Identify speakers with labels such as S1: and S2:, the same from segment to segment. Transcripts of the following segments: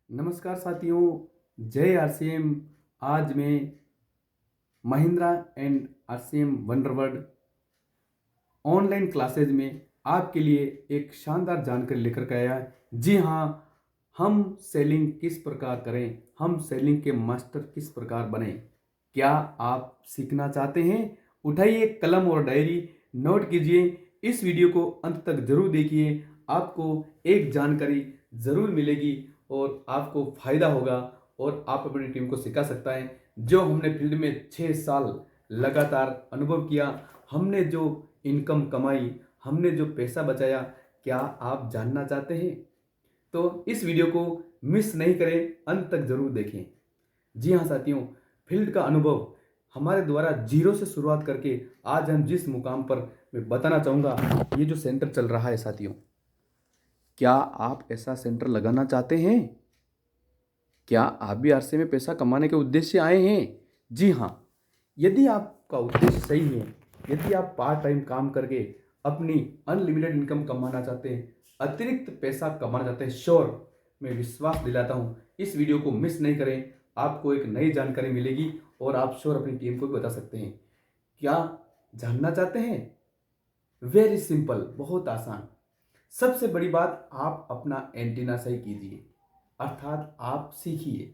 S1: नमस्कार साथियों, जय आरसीएम। आज मैं Mahindra and RCM wonderworld online classes में आपके लिए एक शानदार जानकारी लेकर के आया है। जी हाँ, हम सेलिंग किस प्रकार करें, हम सेलिंग के मास्टर किस प्रकार बने। क्या आप सीखना चाहते हैं? उठाइए कलम और डायरी, नोट कीजिए। इस वीडियो को अंत तक जरूर देखिए, आपको एक जानकारी जरूर मिलेगी और आपको फायदा होगा और आप अपनी टीम को सिखा सकता है। जो हमने फील्ड में 6 साल लगातार अनुभव किया, हमने जो इनकम कमाई, हमने जो पैसा बचाया, क्या आप जानना चाहते हैं? तो इस वीडियो को मिस नहीं करें, अंत तक जरूर देखें। जी हाँ साथियों, फील्ड का अनुभव हमारे द्वारा जीरो से शुरुआत करके आज हम जिस मुकाम पर मैं बताना चाहूँगा, ये जो सेंटर चल रहा है साथियों, क्या आप ऐसा सेंटर लगाना चाहते हैं? क्या आप भी आरसे में पैसा कमाने के उद्देश्य से आए हैं? जी हाँ, यदि आपका उद्देश्य सही है, यदि आप पार्ट टाइम काम करके अपनी अनलिमिटेड इनकम कमाना चाहते हैं, अतिरिक्त पैसा कमाना चाहते हैं, श्योर मैं विश्वास दिलाता हूँ, इस वीडियो को मिस नहीं करें। आपको एक नई जानकारी मिलेगी और आप श्योर अपनी टीम को भी बता सकते हैं। क्या जानना चाहते हैं? वेरी सिंपल, बहुत आसान। सबसे बड़ी बात, आप अपना एंटीना सही कीजिए, अर्थात आप सीखिए।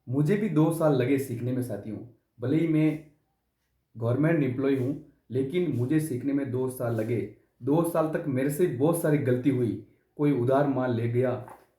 S1: मुझे भी 2 साल लगे सीखने में साथियों। भले ही मैं गवर्नमेंट एम्प्लॉय हूँ, लेकिन मुझे सीखने में 2 साल लगे। 2 साल तक मेरे से बहुत सारी गलती हुई। कोई उधार माल ले गया,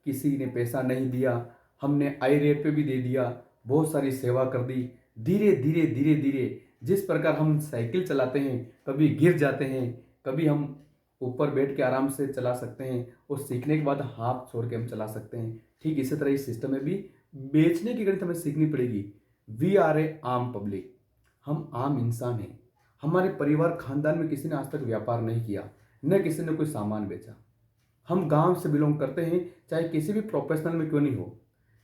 S1: किसी ने पैसा नहीं दिया, हमने आई रेट पे भी दे दिया, बहुत सारी सेवा कर दी। धीरे धीरे धीरे धीरे जिस प्रकार हम साइकिल चलाते हैं, कभी गिर जाते हैं, कभी हम ऊपर बैठ के आराम से चला सकते हैं और सीखने के बाद हाथ छोड़ के हम चला सकते हैं, ठीक इसी तरह इस सिस्टम में भी बेचने की गणित हमें सीखनी पड़ेगी। वी आर ए आम पब्लिक, हम आम इंसान हैं। हमारे परिवार खानदान में किसी ने आज तक व्यापार नहीं किया, न किसी ने कोई सामान बेचा। हम गांव से बिलोंग करते हैं, चाहे किसी भी प्रोफेशनल में क्यों नहीं हो।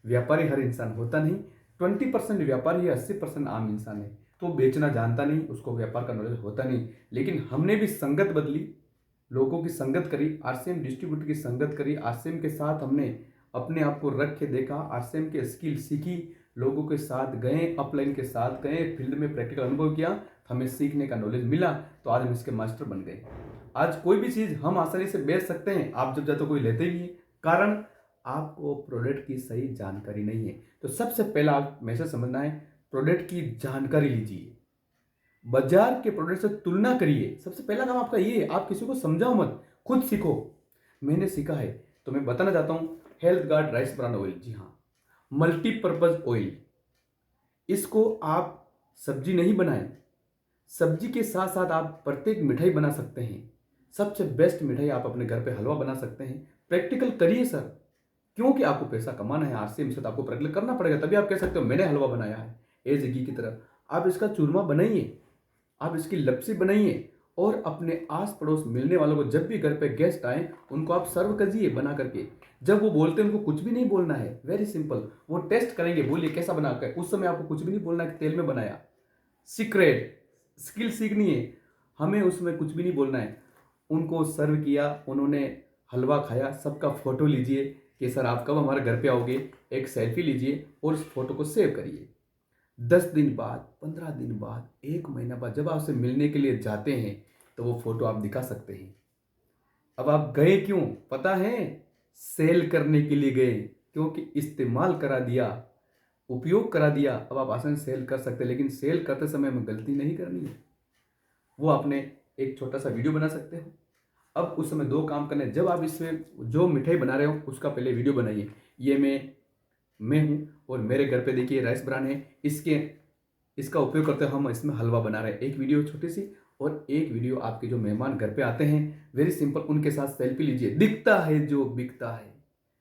S1: व्यापारी हर इंसान होता नहीं, 20% व्यापारी है, 80% आम इंसान है। तो बेचना जानता नहीं, उसको व्यापार का नॉलेज होता नहीं। लेकिन हमने भी संगत बदली, लोगों की संगत करी, आरसीएम डिस्ट्रीब्यूटर की संगत करी, आरसीएम के साथ हमने अपने आप को रख के देखा, आरसीएम के स्किल सीखी, लोगों के साथ गए, अपलाइन के साथ गए, फील्ड में प्रैक्टिकल अनुभव किया, हमें सीखने का नॉलेज मिला, तो आज हम इसके मास्टर बन गए। आज कोई भी चीज़ हम आसानी से बेच सकते हैं, आप जब जाते कोई लेते भी है, कारण आपको प्रोडक्ट की सही जानकारी नहीं है। तो सबसे पहला आप मैसेज समझना है, प्रोडक्ट की जानकारी लीजिए, बाजार के प्रोडक्ट से तुलना करिए। सबसे पहला काम आपका ये है, आप किसी को समझाओ मत, खुद सीखो। मैंने सीखा है तो मैं बताना चाहता हूं। Health guard rice bran oil, जी हाँ, मल्टीपर्पज ऑयल। इसको आप सब्जी नहीं बनाएं, सब्जी के साथ साथ आप प्रत्येक मिठाई बना सकते हैं। सबसे बेस्ट मिठाई आप अपने घर पे हलवा बना सकते हैं। प्रैक्टिकल करिए सर, क्योंकि आपको पैसा कमाना है। आरसीएम से तो आपको प्रैक्टिकल करना पड़ेगा, तभी आप कह सकते हो मैंने हलवा बनाया है। एज घी की तरह आप इसका चूरमा बनाइए, आप इसकी लपसी बनाइए और अपने आस पड़ोस मिलने वालों को जब भी घर पे गेस्ट आए उनको आप सर्व करिए बना करके। जब वो बोलते हैं उनको कुछ भी नहीं बोलना है, वेरी सिंपल। वो टेस्ट करेंगे, बोलिए कैसा बना कर, उस समय आपको कुछ भी नहीं बोलना है, तेल में बनाया। सीक्रेट स्किल सीखनी है, हमें उसमें कुछ भी नहीं बोलना है। उनको सर्व किया, उन्होंने हलवा खाया, सबका फोटो लीजिए कि सर आप कब हमारे घर पे आओगे, एक सेल्फी लीजिए और उस फोटो को सेव करिए। 10 दिन बाद, 15 दिन बाद, 1 महीना बाद जब आपसे मिलने के लिए जाते हैं तो वो फोटो आप दिखा सकते हैं। अब आप गए क्यों पता है? सेल करने के लिए गए, क्योंकि इस्तेमाल करा दिया, उपयोग करा दिया, अब आप आसानी से सेल कर सकते हैं। लेकिन सेल करते समय हमें गलती नहीं करनी है। वो आपने एक छोटा सा वीडियो बना सकते हो। अब उस समय 2 काम करने, जब आप इसमें जो मिठाई बना रहे हो उसका पहले वीडियो बनाइए। ये मैं हूँ और मेरे घर पे देखिए राइस ब्रान है, इसका उपयोग करते हम इसमें हलवा बना रहे हैं। एक वीडियो छोटी सी, और एक वीडियो आपके जो मेहमान घर पे आते हैं, वेरी सिंपल, उनके साथ सेल्फी लीजिए। दिखता है जो बिकता है,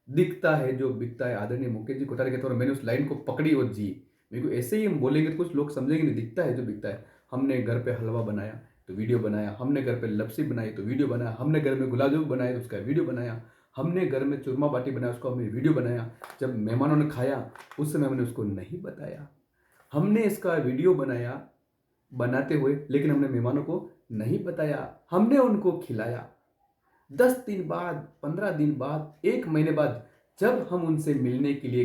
S1: दिखता है जो बिकता है। आदरणीय मुकेश जी कोठारी के तौर मैंने उस लाइन को पकड़ी और जी। मेरे को ऐसे ही हम बोलेंगे तो कुछ लोग समझेंगे नहीं, दिखता है जो बिकता है। हमने घर पे हलवा बनाया तो वीडियो बनाया, हमने घर पे लपसी बनाई तो वीडियो बनाया, हमने घर में गुलाब जामुन बनाए तो उसका वीडियो बनाया, हमने घर में चूरमा बाटी बनाया उसका हमने वीडियो बनाया। जब मेहमानों ने खाया उस समय हमने उसको नहीं बताया, हमने इसका वीडियो बनाया बनाते हुए, लेकिन हमने मेहमानों को नहीं बताया, हमने उनको खिलाया। 10 दिन बाद, 15 दिन बाद, 1 महीने बाद जब हम उनसे मिलने के लिए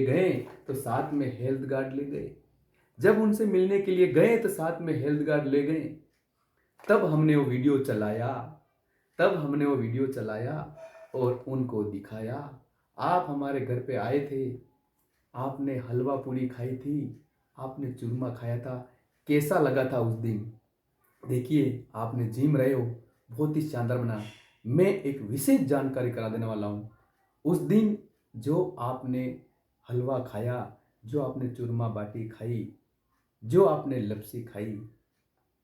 S1: गए, तो साथ में हेल्थ गार्ड ले गए। जब उनसे मिलने के लिए गए तो साथ में हेल्थ गार्ड ले गए। तब हमने वो वीडियो चलाया और उनको दिखाया, आप हमारे घर पे आए थे, आपने हलवा पूरी खाई थी, आपने चूरमा खाया था, कैसा लगा था उस दिन। देखिए आपने जिम रहे हो, बहुत ही शानदार बना। मैं एक विशेष जानकारी करा देने वाला हूँ। उस दिन जो आपने हलवा खाया, जो आपने चूरमा बाटी खाई, जो आपने लपसी खाई,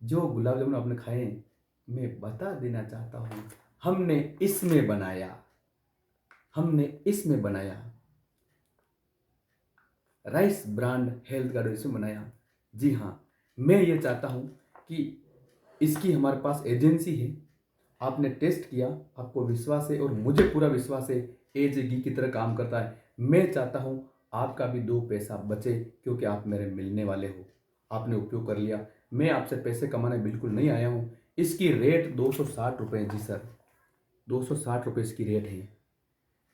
S1: जो गुलाब जामुन आपने खाए, मैं बता देना चाहता हूँ, हमने इसमें बनाया राइस ब्रांड हेल्थ गार्ड इसमें बनाया। जी हाँ, मैं ये चाहता हूँ कि इसकी हमारे पास एजेंसी है, आपने टेस्ट किया, आपको विश्वास है और मुझे पूरा विश्वास है एज ए घी की तरह काम करता है। मैं चाहता हूँ आपका भी 2 पैसा बचे, क्योंकि आप मेरे मिलने वाले हो, आपने उपयोग कर लिया। मैं आपसे पैसे कमाने बिल्कुल नहीं आया हूँ। इसकी रेट 260 रुपये जी सर, 260 रुपये इसकी रेट है।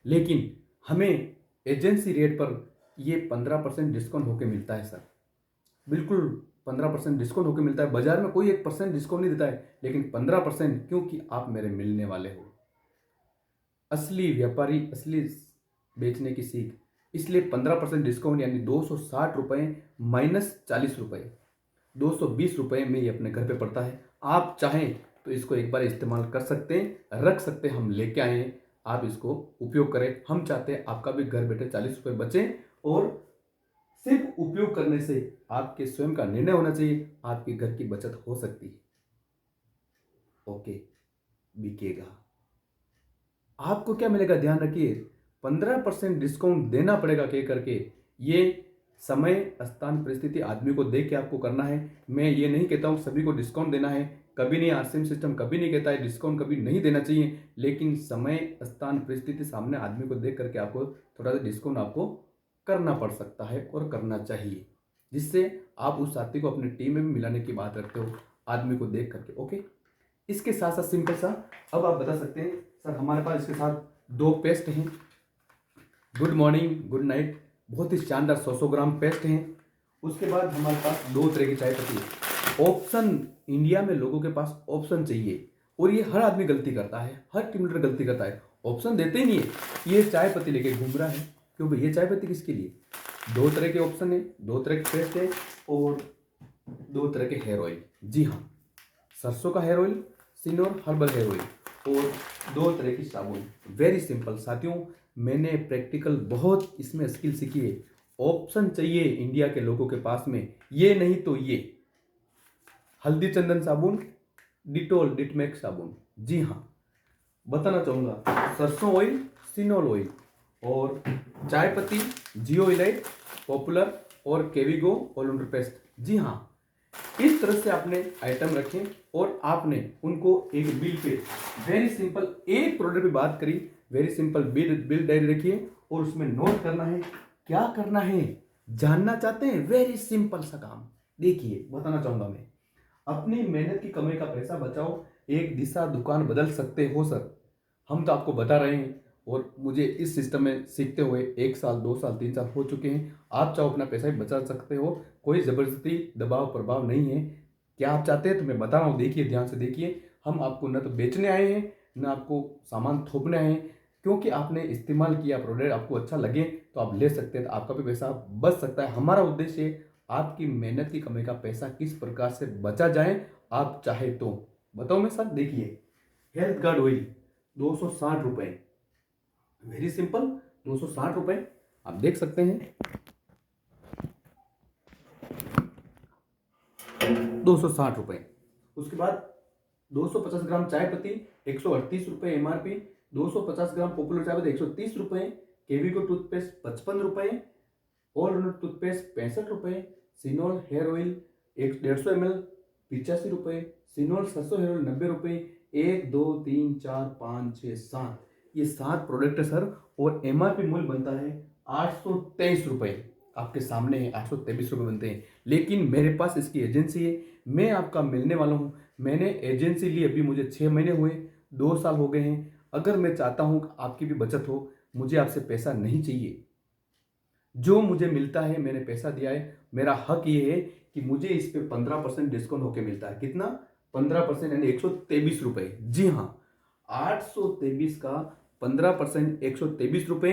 S1: लेकिन हमें एजेंसी रेट पर ये 15% डिस्काउंट होके मिलता है सर, बिल्कुल 15% डिस्काउंट होके मिलता है। बाजार में कोई 1% डिस्काउंट नहीं देता है, लेकिन 15%, क्योंकि आप मेरे मिलने वाले हो। असली व्यापारी, असली बेचने की सीख, इसलिए 15% डिस्काउंट यानी 260 रुपये माइनस 40 रुपये, 220 रुपये में ये अपने घर पे पड़ता है। आप चाहें तो इसको एक बार इस्तेमाल कर सकते हैं, रख सकते हैं, हम लेके आए हैं, आप इसको उपयोग करें। हम चाहते हैं आपका भी घर बैठे 40 रुपये बचे, और सिर्फ उपयोग करने से आपके स्वयं का निर्णय होना चाहिए, आपके घर की बचत हो सकती है। ओके, बिकेगा। आपको क्या मिलेगा, ध्यान रखिए, 15% डिस्काउंट देना पड़ेगा कह करके। ये समय, स्थान, परिस्थिति आदमी को देख के आपको करना है। मैं ये नहीं कहता हूँ सभी को डिस्काउंट देना है, कभी नहीं। आरसीएम सिस्टम कभी नहीं कहता है डिस्काउंट कभी नहीं देना चाहिए, लेकिन समय, स्थान, परिस्थिति, सामने आदमी को देख करके आपको थोड़ा सा डिस्काउंट आपको करना पड़ सकता है और करना चाहिए, जिससे आप उस साथी को अपनी टीम में भी मिलाने की बात रखते हो आदमी को देख करके। ओके, इसके साथ साथ सिंपल सा अब आप बता सकते हैं सर हमारे पास इसके साथ 2 पेस्ट हैं, गुड मॉर्निंग गुड नाइट, बहुत ही शानदार 100 ग्राम पेस्ट हैं। उसके बाद हमारे पास 2 तरह की चाय पत्ती है। ऑप्शन, इंडिया में लोगों के पास ऑप्शन चाहिए, और ये हर आदमी गलती करता है, हर टीम लीडर गलती करता है, ऑप्शन देते ही नहीं है। ये चाय पत्ती लेके घूम रहा है, क्यों भाई, ये चाय पत्ती किसके लिए? 2 तरह के ऑप्शन है, 2 तरह के पेस्ट है, और 2 तरह के हेयर ऑयल। जी हाँ, सरसों का हेयर ऑयल, सिनोर हर्बल हेयर ऑयल, और 2 तरह की साबुन। वेरी सिंपल साथियों, मैंने प्रैक्टिकल बहुत इसमें स्किल सीखी है। ऑप्शन चाहिए इंडिया के लोगों के पास में, ये नहीं तो ये हल्दी चंदन साबुन, डिटोल डिटमैक्स साबुन। जी हाँ, बताना चाहूँगा सरसों ऑयल, सिनोल ऑयल, और चाय पत्ती, जियो इलाइट, पॉपुलर और केविगो ऑलराउंडर पेस्ट। जी हाँ, इस तरह से आपने आइटम रखे और आपने उनको एक बिल पे, वेरी सिंपल, एक प्रोडक्ट पे बात करी, वेरी सिंपल बिल डायरी रखिए और उसमें नोट करना है। क्या करना है, जानना चाहते हैं? वेरी सिंपल सा काम, देखिए बताना चाहूंगा मैं। अपनी मेहनत की कमाई का पैसा बचाओ, एक दिशा दुकान बदल सकते हो सर। हम तो आपको बता रहे हैं, और मुझे इस सिस्टम में सीखते हुए 1 साल 2 साल 3 साल हो चुके हैं। आप चाहो अपना पैसा भी बचा सकते हो, कोई ज़बरदस्ती दबाव प्रभाव नहीं है। क्या आप चाहते हैं तो मैं बता रहा हूँ, देखिए ध्यान से देखिए। हम आपको न तो बेचने आए हैं, न आपको सामान थोपने आए हैं, क्योंकि आपने इस्तेमाल किया प्रोडक्ट आपको अच्छा लगे तो आप ले सकते हैं, तो आपका भी पैसा बच सकता है। हमारा उद्देश्य आपकी मेहनत की कमाई का पैसा किस प्रकार से बचा जाए, आप चाहे तो। बताओ मैं सर, देखिए हेल्थ गार्ड ऑयल 260 रुपये, वेरी सिंपल, 260 रुपये आप देख सकते हैं, 260 रुपये। उसके बाद 250 ग्राम चाय पत्ती 138 रुपये एमआरपी, 250 ग्राम पॉपुलर चाय पत्ती 130 रुपये, केविको टूथपेस्ट 55 रुपये, ऑल टूथपेस्ट 65 रुपये, सिनोल हेयर ऑयल 150 ml 85 रुपये, सिनोल सरसों हेयर ऑयल 90 रुपये। 1 2 3 4 5 6 7, ये 7 प्रोडक्ट है सर, और एमआरपी मूल्य बनता है 823 रुपये। आपके सामने है 823 रुपये बनते हैं, लेकिन मेरे पास इसकी एजेंसी है, मैं आपका मिलने वाला हूँ। मैंने एजेंसी ली, अभी मुझे 6 महीने हुए, 2 साल हो गए हैं। अगर मैं चाहता हूँ कि आपकी भी बचत हो, मुझे आपसे पैसा नहीं चाहिए। जो मुझे मिलता है, मैंने पैसा दिया है, मेरा हक ये है कि मुझे इस पे 15% डिस्काउंट होके मिलता है। कितना? 15% यानी 123 रुपए। जी हाँ, 823 का 15% 123 रुपए।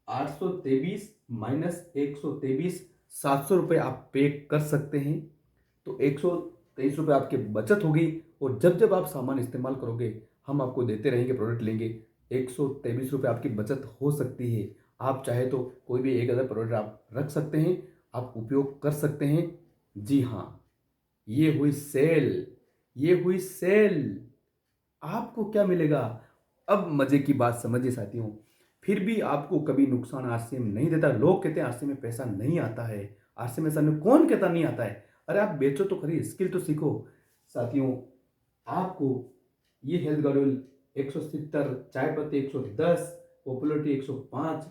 S1: 823 माइनस 123, 700 रुपये आप पे कर सकते हैं। तो 123 रुपये आपकी बचत होगी। और जब जब आप सामान इस्तेमाल करोगे, हम आपको देते रहेंगे, प्रोडक्ट लेंगे, 123 रुपये आपकी बचत हो सकती है। आप चाहे तो कोई भी एक अदर प्रोडक्ट आप रख सकते हैं, आप उपयोग कर सकते हैं। जी हाँ, ये हुई सेल, ये हुई सेल। आपको क्या मिलेगा? अब मजे की बात समझिए साथियों। फिर भी आपको कभी नुकसान आरसीएम नहीं देता। लोग कहते हैं आरसीएम में पैसा नहीं आता है, आरसीएम में सामने कौन कहता नहीं आता है? अरे आप बेचो तो खरी, स्किल तो सीखो। साथियों, आपको ये हेल्थ गार्ड ऑयल 170, चाय पत्ती 110, popularity 105,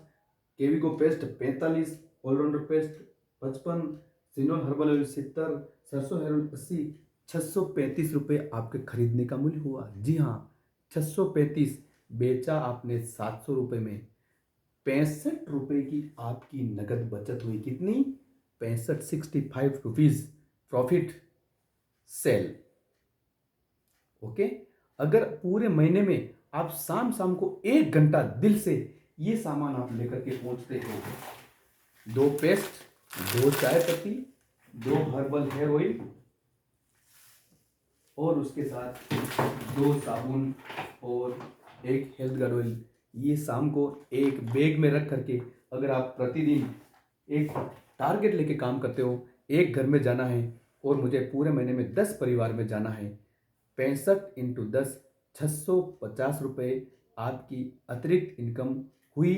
S1: Kevico paste 45, allrounder paste 55, सिनोल हर्बल ऑयल 70, सरसों हेयर ऑयल 80, 635 रुपये आपके खरीदने का मूल्य हुआ। जी हाँ, 635। बेचा आपने 700 रुपये में। 65 रुपये की आपकी नगद बचत हुई। कितनी? 65, 65 रुपीज प्रॉफिट सेल। ओके। अगर पूरे महीने में आप शाम शाम को 1 घंटा दिल से ये सामान आप लेकर के पहुंचते हो, 2 पेस्ट, 2 चाय पत्ती, 2 हर्बल हेयर ऑयल और उसके साथ 2 साबुन और 1 हेल्थ गार्ड ऑयल, ये शाम को एक बैग में रख करके अगर आप प्रतिदिन एक टारगेट लेके काम करते हो, एक घर में जाना है और मुझे पूरे महीने में 10 परिवार में जाना है, 65 × 10, 650 रुपये आपकी अतिरिक्त इनकम हुई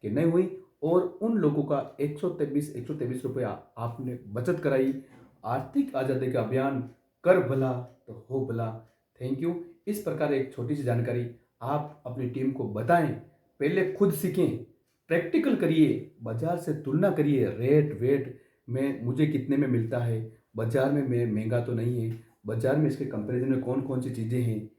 S1: कि नहीं हुई? और उन लोगों का 123 रुपये आपने बचत कराई। आर्थिक आज़ादी का अभियान, कर भला तो हो भला। Thank you. इस प्रकार एक छोटी सी जानकारी आप अपनी टीम को बताएं। पहले खुद सीखें, प्रैक्टिकल करिए, बाजार से तुलना करिए, रेट वेट में मुझे कितने में मिलता है, बाजार में मैं महंगा तो नहीं है, बाजार में इसके कंपैरिजन में कौन कौन सी चीज़ें हैं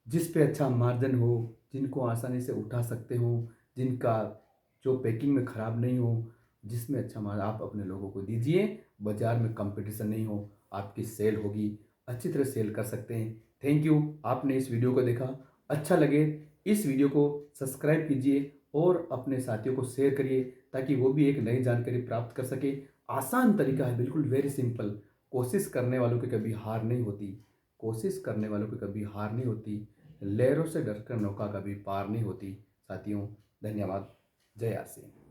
S1: जिस पे अच्छा मार्जिन हो, जिनको आसानी से उठा सकते हो, जिनका जो पैकिंग में ख़राब नहीं हो, जिसमें अच्छा माल आप अपने लोगों को दीजिए। बाजार में कंपटीशन नहीं हो, आपकी सेल होगी, अच्छी तरह सेल कर सकते हैं। थैंक यू, आपने इस वीडियो को देखा। अच्छा लगे इस वीडियो को सब्सक्राइब कीजिए और अपने साथियों को शेयर करिए ताकि वो भी एक नई जानकारी प्राप्त कर सके। आसान तरीका है, बिल्कुल वेरी सिंपल। कोशिश करने वालों की कभी हार नहीं होती, कोशिश करने वालों की कभी हार नहीं होती। लहरों से डरकर नौका कभी पार नहीं होती। साथियों, धन्यवाद। जय आर सी एम।